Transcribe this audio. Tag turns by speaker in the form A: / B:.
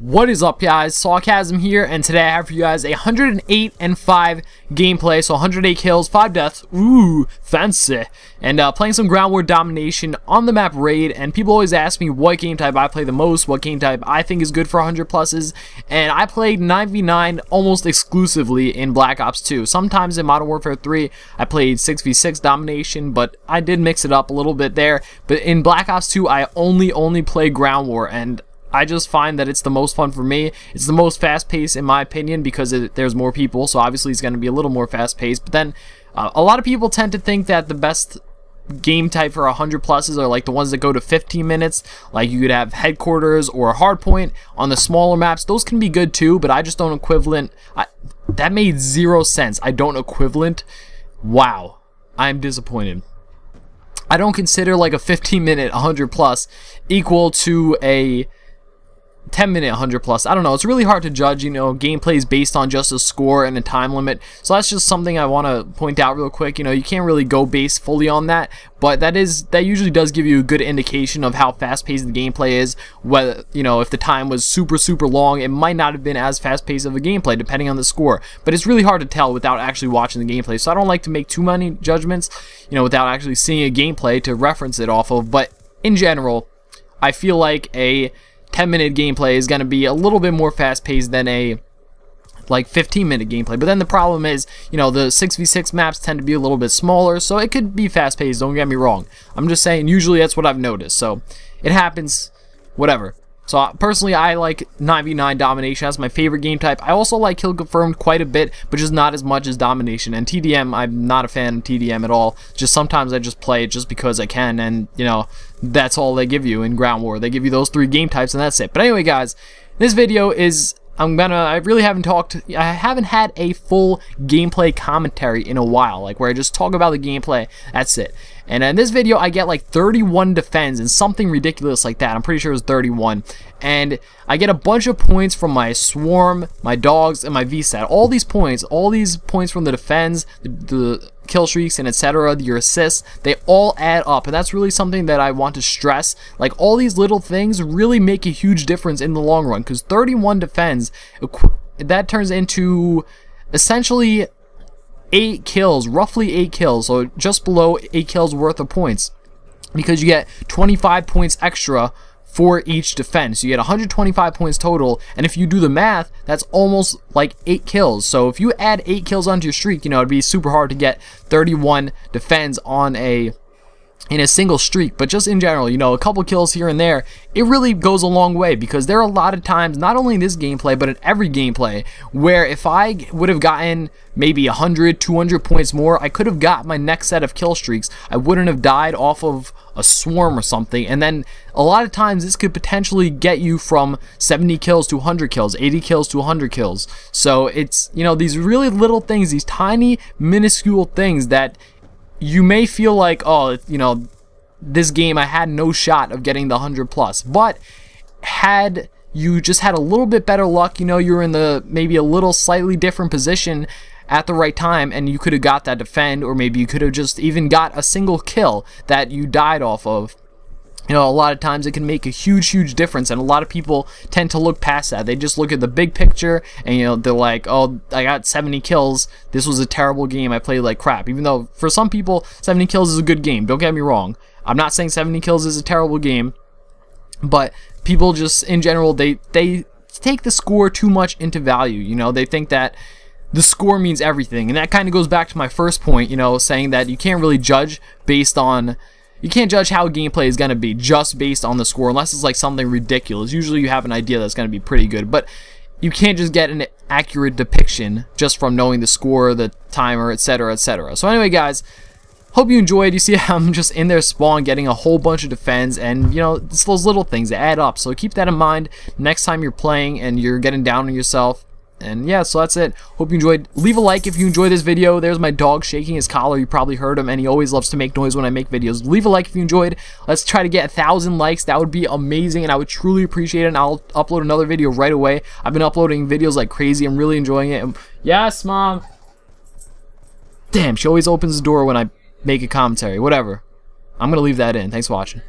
A: What is up, guys? Sawcasm here, and today I have for you guys a 108 and 5 gameplay. So 108 kills, 5 deaths. Ooh, fancy. And playing some ground war domination on the map Raid. And people always ask me what game type I play the most, what game type I think is good for 100 pluses. And I played 9v9 almost exclusively in Black Ops 2. Sometimes in Modern Warfare 3 I played 6v6 domination, but I did mix it up a little bit there. But in Black Ops 2 I only play ground war, and I just find that it's the most fun for me. It's the most fast-paced in my opinion because there's more people, so obviously it's going to be a little more fast-paced. But then a lot of people tend to think that the best game type for 100 pluses are like the ones that go to 15 minutes. Like you could have headquarters or hardpoint on the smaller maps. Those can be good too, but I just don't equivalent. That made zero sense. I don't equivalent. Wow, I'm disappointed. I don't consider like a 15-minute 100 plus equal to a 10-minute 100 plus. I don't know, it's really hard to judge, you know, gameplays based on just a score and a time limit. So that's just something I want to point out real quick. You know, you can't really go base fully on that, but that usually does give you a good indication of how fast-paced the gameplay is. Whether, you know, if the time was super long, it might not have been as fast-paced of a gameplay depending on the score. But it's really hard to tell without actually watching the gameplay. So I don't like to make too many judgments, you know, without actually seeing a gameplay to reference it off of. But in general, I feel like a 10-minute gameplay is going to be a little bit more fast-paced than a like 15-minute gameplay. But then the problem is, you know, the 6v6 maps tend to be a little bit smaller, so it could be fast-paced, don't get me wrong. I'm just saying usually that's what I've noticed, so it happens, whatever. So personally, I like 9v9 domination. That's my favorite game type. I also like kill confirmed quite a bit, but just not as much as domination. And TDM, I'm not a fan of TDM at all. Just sometimes I just play it just because I can, and you know, that's all they give you in ground war. They give you those 3 game types, and that's it. But anyway, guys, this video is I really haven't had a full gameplay commentary in a while, like where I just talk about the gameplay. That's it. And in this video I get like 31 defends and something ridiculous like that. I'm pretty sure it was 31. And I get a bunch of points from my swarm, my dogs, and my VSAT. All these points from the defends, the kill streaks, and etc., your assists, they all add up. And that's really something that I want to stress. Like, all these little things really make a huge difference in the long run, because 31 defends, that turns into essentially 8 kills, roughly 8 kills, so just below 8 kills worth of points, because you get 25 points extra for each defense. You get 125 points total, and if you do the math, that's almost like 8 kills. So if you add 8 kills onto your streak, you know, it'd be super hard to get 31 defends on in a single streak. But just in general, you know, a couple kills here and there, it really goes a long way, because there are a lot of times, not only in this gameplay but in every gameplay, where if I would have gotten maybe 100, 200 points more, I could have got my next set of kill streaks. I wouldn't have died off of a swarm or something. And then a lot of times this could potentially get you from 70 kills to 100 kills, 80 kills to 100 kills. So it's, you know, these really little things, these tiny minuscule things that you may feel like, oh, you know, this game I had no shot of getting the 100 plus. But had you just had a little bit better luck, you know, you're in the maybe a little slightly different position at the right time, and you could have got that defend, or maybe you could have just even got a single kill that you died off of. You know, a lot of times it can make a huge difference, and a lot of people tend to look past that. They just look at the big picture, and you know, they're like, oh, I got 70 kills, this was a terrible game, I played like crap. Even though for some people 70 kills is a good game, don't get me wrong. I'm not saying 70 kills is a terrible game, but people just in general, they take the score too much into value. You know, they think that the score means everything, and that kind of goes back to my first point, you know, saying that you can't really judge based on, you can't judge how gameplay is going to be just based on the score, unless it's like something ridiculous. Usually you have an idea that's going to be pretty good, but you can't just get an accurate depiction just from knowing the score, the timer, etc., etc. So anyway, guys, hope you enjoyed. You see how I'm just in their spawn getting a whole bunch of defends, and you know, it's those little things that add up. So keep that in mind next time you're playing and you're getting down on yourself. And yeah, so that's it. Hope you enjoyed. Leave a like if you enjoyed this video. There's my dog shaking his collar. You probably heard him, and he always loves to make noise when I make videos. Leave a like if you enjoyed. Let's try to get 1,000 likes. That would be amazing, and I would truly appreciate it, and I'll upload another video right away. I've been uploading videos like crazy. I'm really enjoying it. Yes, Mom. Damn, she always opens the door when I make a commentary. Whatever. I'm going to leave that in. Thanks for watching.